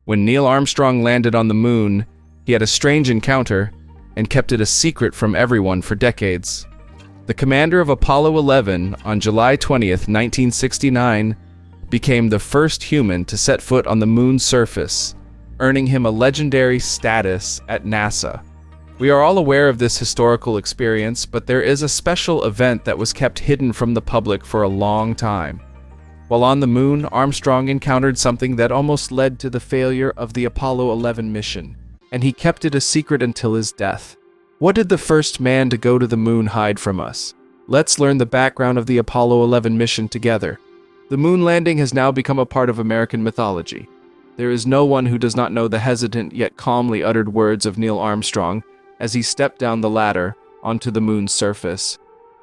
When Neil Armstrong landed on the moon, he had a strange encounter and kept it a secret from everyone for decades. The commander of Apollo 11 on July 20th, 1969, became the first human to set foot on the moon's surface, earning him a legendary status at NASA. We are all aware of this historical experience, but there is a special event that was kept hidden from the public for a long time. While on the moon, Armstrong encountered something that almost led to the failure of the Apollo 11 mission, and he kept it a secret until his death. What did the first man to go to the moon hide from us? Let's learn the background of the Apollo 11 mission together. The moon landing has now become a part of American mythology. There is no one who does not know the hesitant yet calmly uttered words of Neil Armstrong as he stepped down the ladder onto the moon's surface.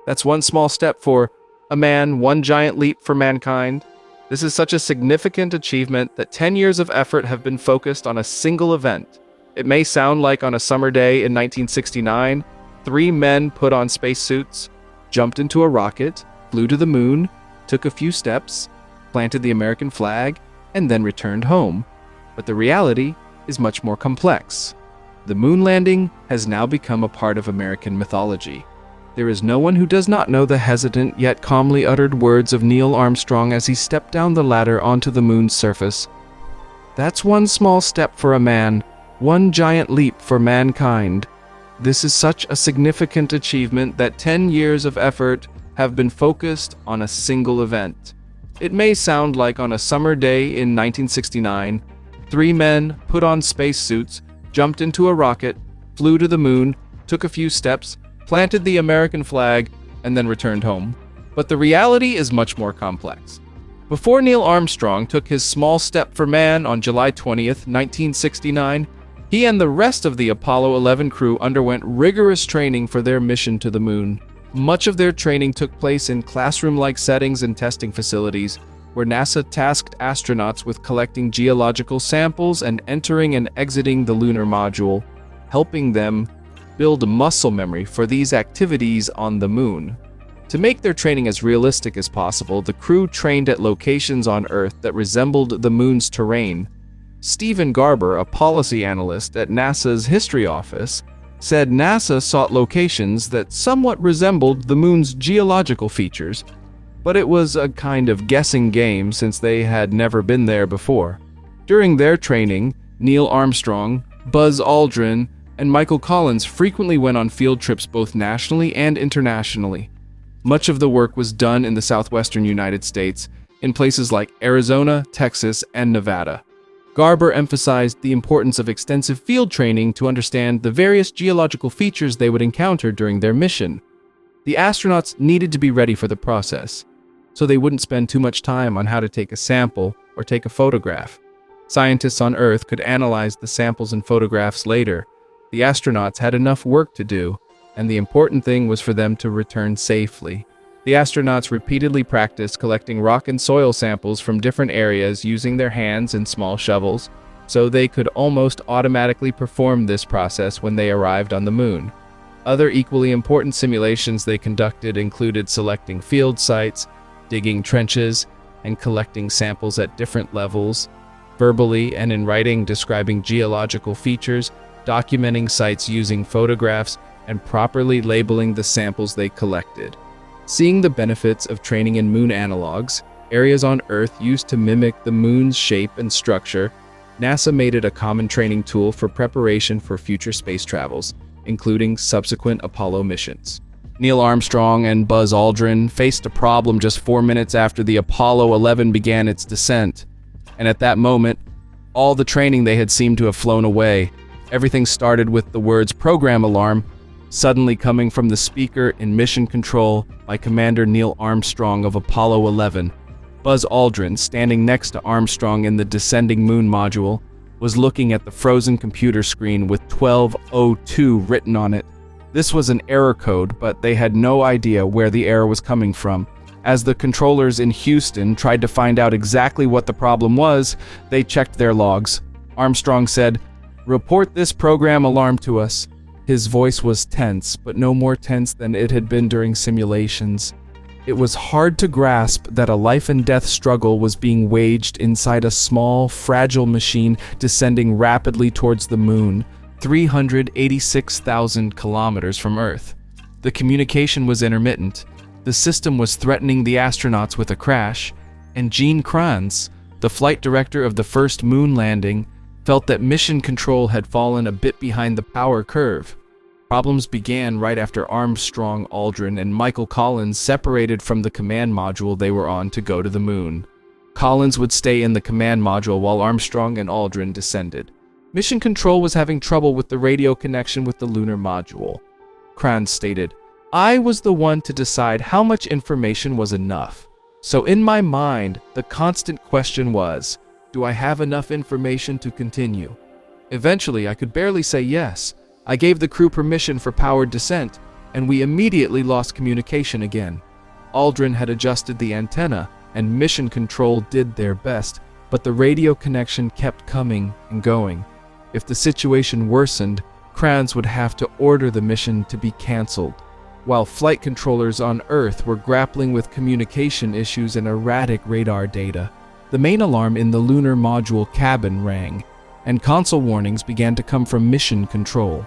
That's one small step for a man, one giant leap for mankind. This is such a significant achievement that 10 years of effort have been focused on a single event. It may sound like on a summer day in 1969, 3 men put on spacesuits, jumped into a rocket, flew to the moon, took a few steps, planted the American flag, and then returned home. But the reality is much more complex. The moon landing has now become a part of American mythology. There is no one who does not know the hesitant yet calmly uttered words of Neil Armstrong as he stepped down the ladder onto the moon's surface. That's one small step for a man, one giant leap for mankind. This is such a significant achievement that 10 years of effort have been focused on a single event. It may sound like on a summer day in 1969, 3 men put on spacesuits, jumped into a rocket, flew to the moon, took a few steps, planted the American flag, and then returned home. But the reality is much more complex. Before Neil Armstrong took his small step for man on July 20th, 1969, he and the rest of the Apollo 11 crew underwent rigorous training for their mission to the moon. Much of their training took place in classroom-like settings and testing facilities, where NASA tasked astronauts with collecting geological samples and entering and exiting the lunar module, helping them build muscle memory for these activities on the moon. To make their training as realistic as possible, the crew trained at locations on Earth that resembled the moon's terrain. Stephen Garber, a policy analyst at NASA's History Office, said NASA sought locations that somewhat resembled the moon's geological features, but it was a kind of guessing game since they had never been there before. During their training, Neil Armstrong, Buzz Aldrin, and Michael Collins frequently went on field trips both nationally and internationally. Much of the work was done in the southwestern United States, in places like Arizona, Texas, and Nevada. Garber emphasized the importance of extensive field training to understand the various geological features they would encounter during their mission. The astronauts needed to be ready for the process, so they wouldn't spend too much time on how to take a sample or take a photograph. Scientists on Earth could analyze the samples and photographs later. The astronauts had enough work to do, and the important thing was for them to return safely. The astronauts repeatedly practiced collecting rock and soil samples from different areas using their hands and small shovels, so they could almost automatically perform this process when they arrived on the moon. Other equally important simulations they conducted included selecting field sites, digging trenches, and collecting samples at different levels, verbally and in writing describing geological features, documenting sites using photographs, and properly labeling the samples they collected. Seeing the benefits of training in moon analogs, areas on Earth used to mimic the moon's shape and structure, NASA made it a common training tool for preparation for future space travels, including subsequent Apollo missions. Neil Armstrong and Buzz Aldrin faced a problem just 4 minutes after the Apollo 11 began its descent. And at that moment, all the training they had seemed to have flown away. Everything started with the words "program alarm" suddenly coming from the speaker in mission control by Commander Neil Armstrong of Apollo 11. Buzz Aldrin, standing next to Armstrong in the descending moon module, was looking at the frozen computer screen with 1202 written on it. This was an error code, but they had no idea where the error was coming from. As the controllers in Houston tried to find out exactly what the problem was, they checked their logs. Armstrong said, "Report this program alarm to us." His voice was tense, but no more tense than it had been during simulations. It was hard to grasp that a life-and-death struggle was being waged inside a small, fragile machine descending rapidly towards the moon, 386,000 kilometers from Earth. The communication was intermittent, the system was threatening the astronauts with a crash, and Gene Kranz, the flight director of the first moon landing, felt that mission control had fallen a bit behind the power curve. Problems began right after Armstrong, Aldrin, and Michael Collins separated from the command module they were on to go to the moon. Collins would stay in the command module while Armstrong and Aldrin descended. Mission control was having trouble with the radio connection with the lunar module. Kranz stated, "I was the one to decide how much information was enough. So in my mind, the constant question was, do I have enough information to continue? Eventually, I could barely say yes. I gave the crew permission for powered descent, and we immediately lost communication again. Aldrin had adjusted the antenna, and mission control did their best, but the radio connection kept coming and going. If the situation worsened, Kranz would have to order the mission to be canceled, while flight controllers on Earth were grappling with communication issues and erratic radar data. The main alarm in the lunar module cabin rang, and console warnings began to come from mission control.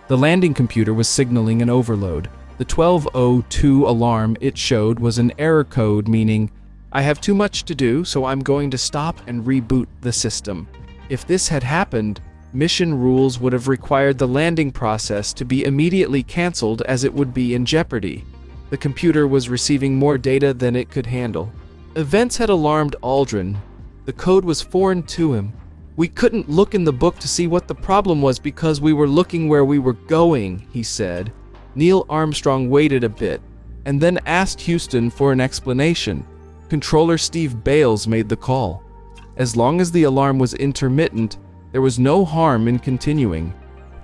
The landing computer was signaling an overload. The 1202 alarm it showed was an error code meaning, "I have too much to do, so I'm going to stop and reboot the system." If this had happened, mission rules would have required the landing process to be immediately canceled as it would be in jeopardy. The computer was receiving more data than it could handle. Events had alarmed Aldrin. The code was foreign to him. "We couldn't look in the book to see what the problem was because we were looking where we were going," he said. Neil Armstrong waited a bit, and then asked Houston for an explanation. Controller Steve Bales made the call. As long as the alarm was intermittent, there was no harm in continuing.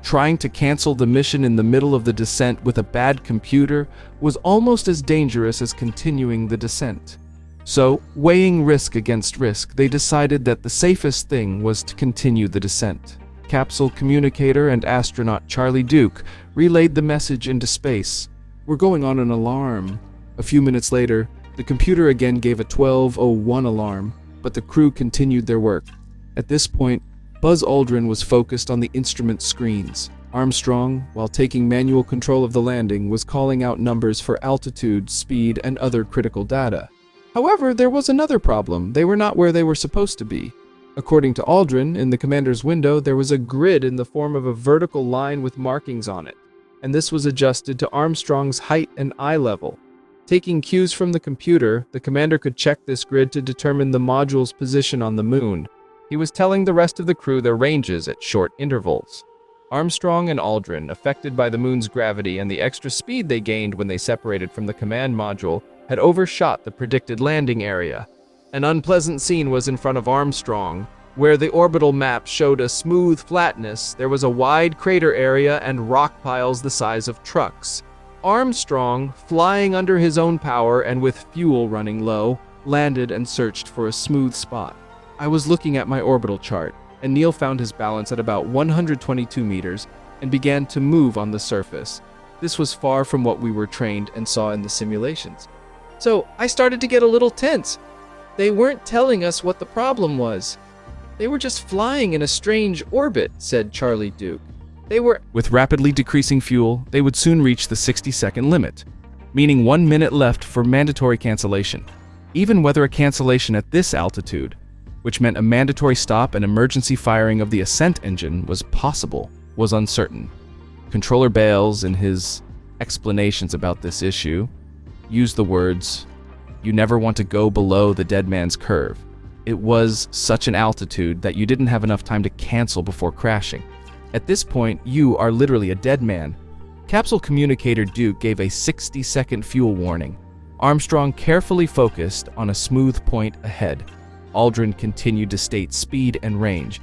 Trying to cancel the mission in the middle of the descent with a bad computer was almost as dangerous as continuing the descent. So, weighing risk against risk, they decided that the safest thing was to continue the descent. Capsule communicator and astronaut Charlie Duke relayed the message into space. "We're going on an alarm." A few minutes later, the computer again gave a 1201 alarm, but the crew continued their work. At this point, Buzz Aldrin was focused on the instrument screens. Armstrong, while taking manual control of the landing, was calling out numbers for altitude, speed, and other critical data. However, there was another problem. They were not where they were supposed to be. According to Aldrin, in the commander's window, there was a grid in the form of a vertical line with markings on it, and this was adjusted to Armstrong's height and eye level. Taking cues from the computer, the commander could check this grid to determine the module's position on the moon. He was telling the rest of the crew their ranges at short intervals. Armstrong and Aldrin, affected by the moon's gravity and the extra speed they gained when they separated from the command module, had overshot the predicted landing area. An unpleasant scene was in front of Armstrong. Where the orbital map showed a smooth flatness, there was a wide crater area and rock piles the size of trucks. Armstrong, flying under his own power and with fuel running low, landed and searched for a smooth spot. I was looking at my orbital chart, and Neil found his balance at about 122 meters and began to move on the surface. This was far from what we were trained and saw in the simulations. So I started to get a little tense. They weren't telling us what the problem was. They were just flying in a strange orbit, said Charlie Duke. With rapidly decreasing fuel, they would soon reach the 60-second limit, meaning 1 minute left for mandatory cancellation. Even whether a cancellation at this altitude, which meant a mandatory stop and emergency firing of the ascent engine, was possible, was uncertain. Controller Bales, in his explanations about this issue, used the words, "You never want to go below the dead man's curve." It was such an altitude that you didn't have enough time to cancel before crashing. At this point, you are literally a dead man. Capsule communicator Duke gave a 60-second fuel warning. Armstrong carefully focused on a smooth point ahead. Aldrin continued to state speed and range.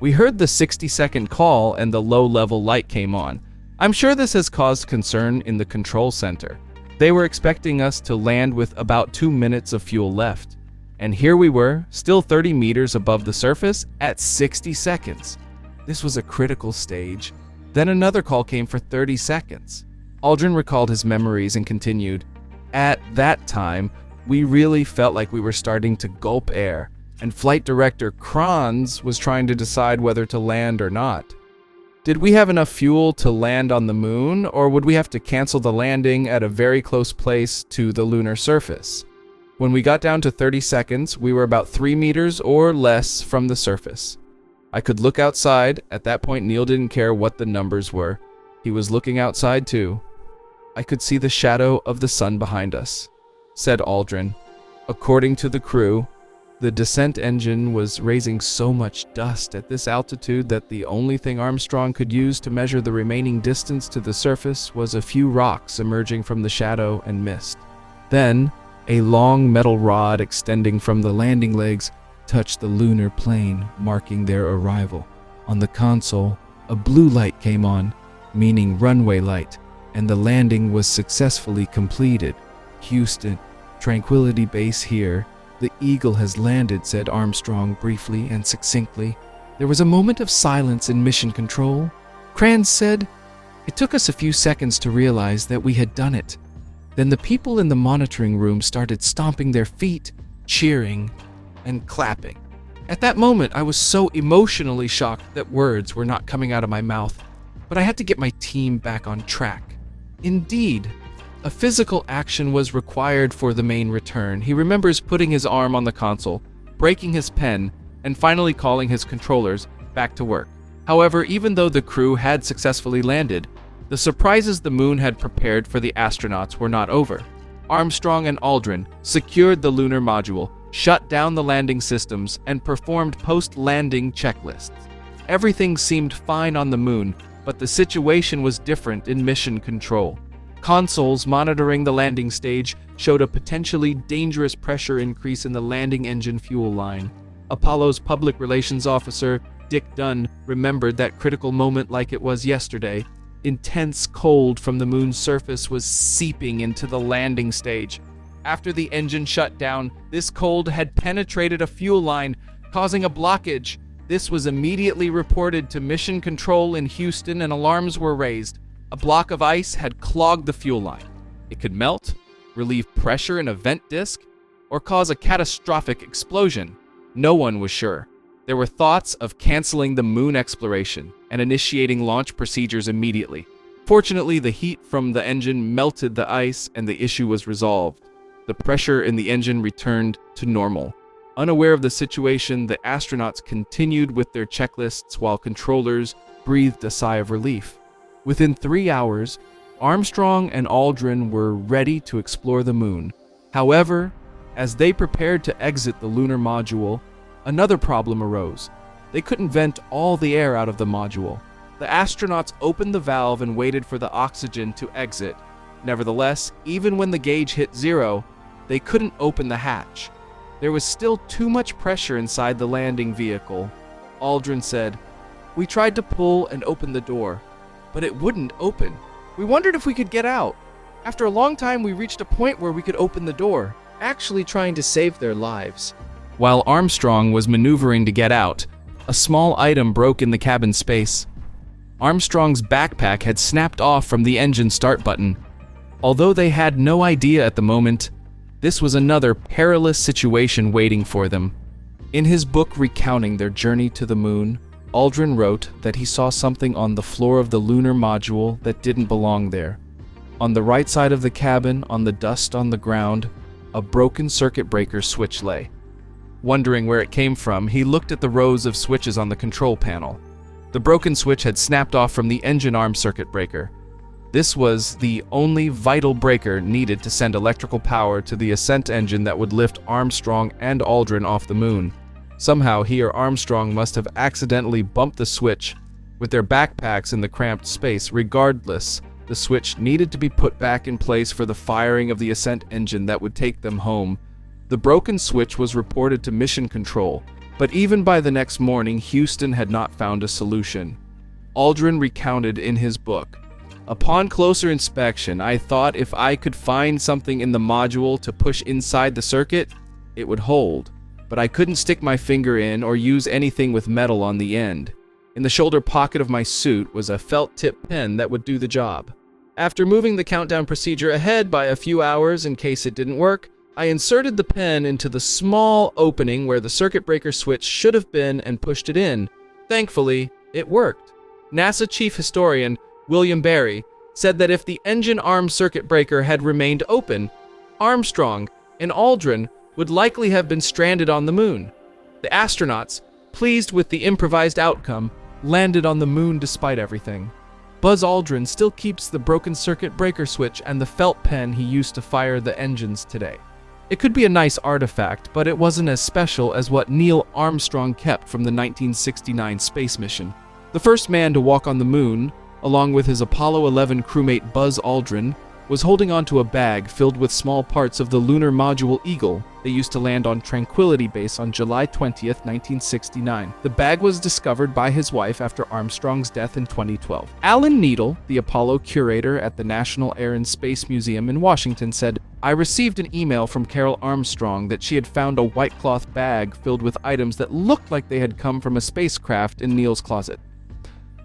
We heard the 60-second call and the low-level light came on. I'm sure this has caused concern in the control center. They were expecting us to land with about 2 minutes of fuel left. And here we were, still 30 meters above the surface at 60 seconds. This was a critical stage. Then another call came for 30 seconds. Aldrin recalled his memories and continued, At that time, we really felt like we were starting to gulp air, and Flight Director Kranz was trying to decide whether to land or not. Did we have enough fuel to land on the moon, or would we have to cancel the landing at a very close place to the lunar surface? When we got down to 30 seconds, we were about 3 meters or less from the surface. I could look outside. At that point, Neil didn't care what the numbers were. He was looking outside too. I could see the shadow of the sun behind us, said Aldrin. According to the crew, the descent engine was raising so much dust at this altitude that the only thing Armstrong could use to measure the remaining distance to the surface was a few rocks emerging from the shadow and mist. Then, a long metal rod extending from the landing legs touched the lunar plane, marking their arrival. On the console, a blue light came on, meaning runway light, and the landing was successfully completed. Houston, Tranquility Base here. The Eagle has landed, said Armstrong briefly and succinctly. There was a moment of silence in mission control. Kranz said, "It took us a few seconds to realize that we had done it. Then the people in the monitoring room started stomping their feet, cheering, and clapping. At that moment, I was so emotionally shocked that words were not coming out of my mouth, but I had to get my team back on track. Indeed, a physical action was required for the main return." He remembers putting his arm on the console, breaking his pen, and finally calling his controllers back to work. However, even though the crew had successfully landed, the surprises the moon had prepared for the astronauts were not over. Armstrong and Aldrin secured the lunar module, shut down the landing systems, and performed post-landing checklists. Everything seemed fine on the moon, but the situation was different in mission control. Consoles monitoring the landing stage showed a potentially dangerous pressure increase in the landing engine fuel line. Apollo's public relations officer, Dick Dunn, remembered that critical moment like it was yesterday. Intense cold from the moon's surface was seeping into the landing stage. After the engine shut down, this cold had penetrated a fuel line, causing a blockage. This was immediately reported to Mission Control in Houston, and alarms were raised. A block of ice had clogged the fuel line. It could melt, relieve pressure in a vent disk, or cause a catastrophic explosion. No one was sure. There were thoughts of canceling the moon exploration and initiating launch procedures immediately. Fortunately, the heat from the engine melted the ice and the issue was resolved. The pressure in the engine returned to normal. Unaware of the situation, the astronauts continued with their checklists while controllers breathed a sigh of relief. Within 3 hours, Armstrong and Aldrin were ready to explore the moon. However, as they prepared to exit the lunar module, another problem arose. They couldn't vent all the air out of the module. The astronauts opened the valve and waited for the oxygen to exit. Nevertheless, even when the gauge hit 0, they couldn't open the hatch. There was still too much pressure inside the landing vehicle. Aldrin said, "We tried to pull and open the door, but it wouldn't open. We wondered if we could get out. After a long time, we reached a point where we could open the door, actually trying to save their lives." While Armstrong was maneuvering to get out, a small item broke in the cabin space. Armstrong's backpack had snapped off from the engine start button. Although they had no idea at the moment, this was another perilous situation waiting for them. In his book recounting their journey to the moon, Aldrin wrote that he saw something on the floor of the lunar module that didn't belong there. On the right side of the cabin, on the dust on the ground, a broken circuit breaker switch lay. Wondering where it came from, he looked at the rows of switches on the control panel. The broken switch had snapped off from the engine arm circuit breaker. This was the only vital breaker needed to send electrical power to the ascent engine that would lift Armstrong and Aldrin off the moon. Somehow, he or Armstrong must have accidentally bumped the switch. With their backpacks in the cramped space, regardless, the switch needed to be put back in place for the firing of the ascent engine that would take them home. The broken switch was reported to Mission Control, but even by the next morning, Houston had not found a solution. Aldrin recounted in his book, "Upon closer inspection, I thought if I could find something in the module to push inside the circuit, it would hold. But I couldn't stick my finger in or use anything with metal on the end. In the shoulder pocket of my suit was a felt-tip pen that would do the job. After moving the countdown procedure ahead by a few hours in case it didn't work, I inserted the pen into the small opening where the circuit breaker switch should have been and pushed it in. Thankfully, it worked. NASA chief historian William Barry said that if the engine arm circuit breaker had remained open, Armstrong and Aldrin would likely have been stranded on the moon. The astronauts, pleased with the improvised outcome, landed on the moon despite everything. Buzz Aldrin still keeps the broken circuit breaker switch and the felt pen he used to fire the engines today. It could be a nice artifact, but it wasn't as special as what Neil Armstrong kept from the 1969 space mission. The first man to walk on the moon, along with his Apollo 11 crewmate Buzz Aldrin, was holding onto a bag filled with small parts of the lunar module Eagle that used to land on Tranquility Base on July 20, 1969. The bag was discovered by his wife after Armstrong's death in 2012. Alan Needle, the Apollo curator at the National Air and Space Museum in Washington, said, "I received an email from Carol Armstrong that she had found a white cloth bag filled with items that looked like they had come from a spacecraft in Neil's closet."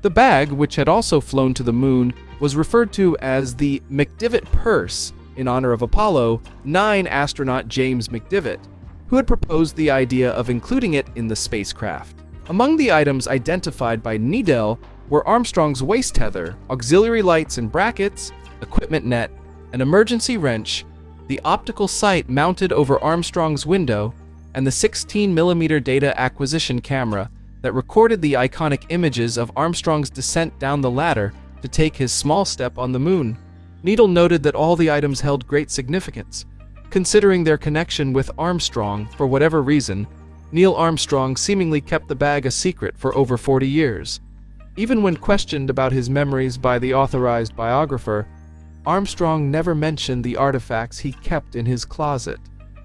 The bag, which had also flown to the moon, was referred to as the McDivitt Purse in honor of Apollo 9 astronaut James McDivitt, who had proposed the idea of including it in the spacecraft. Among the items identified by Needle were Armstrong's waist tether, auxiliary lights and brackets, equipment net, an emergency wrench, the optical sight mounted over Armstrong's window, and the 16mm data acquisition camera that recorded the iconic images of Armstrong's descent down the ladder to take his small step on the moon. Needle noted that all the items held great significance. Considering their connection with Armstrong, for whatever reason, Neil Armstrong seemingly kept the bag a secret for over 40 years. Even when questioned about his memories by the authorized biographer, Armstrong never mentioned the artifacts he kept in his closet.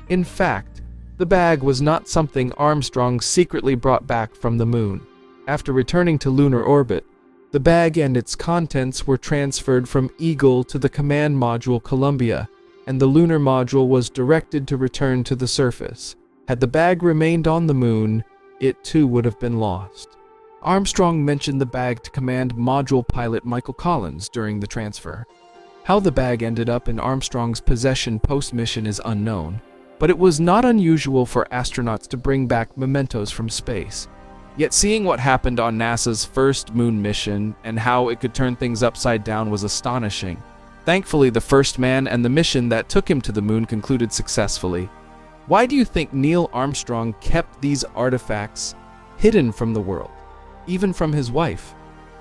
In fact, the bag was not something Armstrong secretly brought back from the moon. After returning to lunar orbit, the bag and its contents were transferred from Eagle to the command module Columbia, and the lunar module was directed to return to the surface. Had the bag remained on the moon, it too would have been lost. Armstrong mentioned the bag to command module pilot Michael Collins during the transfer. How the bag ended up in Armstrong's possession post-mission is unknown, but it was not unusual for astronauts to bring back mementos from space. Yet seeing what happened on NASA's first moon mission and how it could turn things upside down was astonishing. Thankfully, the first man and the mission that took him to the moon concluded successfully. Why do you think Neil Armstrong kept these artifacts hidden from the world, even from his wife?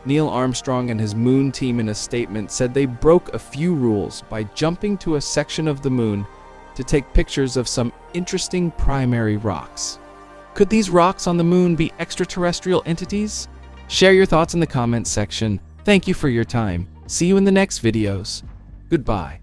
Neil Armstrong and his moon team in a statement said they broke a few rules by jumping to a section of the moon to take pictures of some interesting primary rocks. Could these rocks on the moon be extraterrestrial entities? Share your thoughts in the comments section. Thank you for your time. See you in the next videos. Goodbye.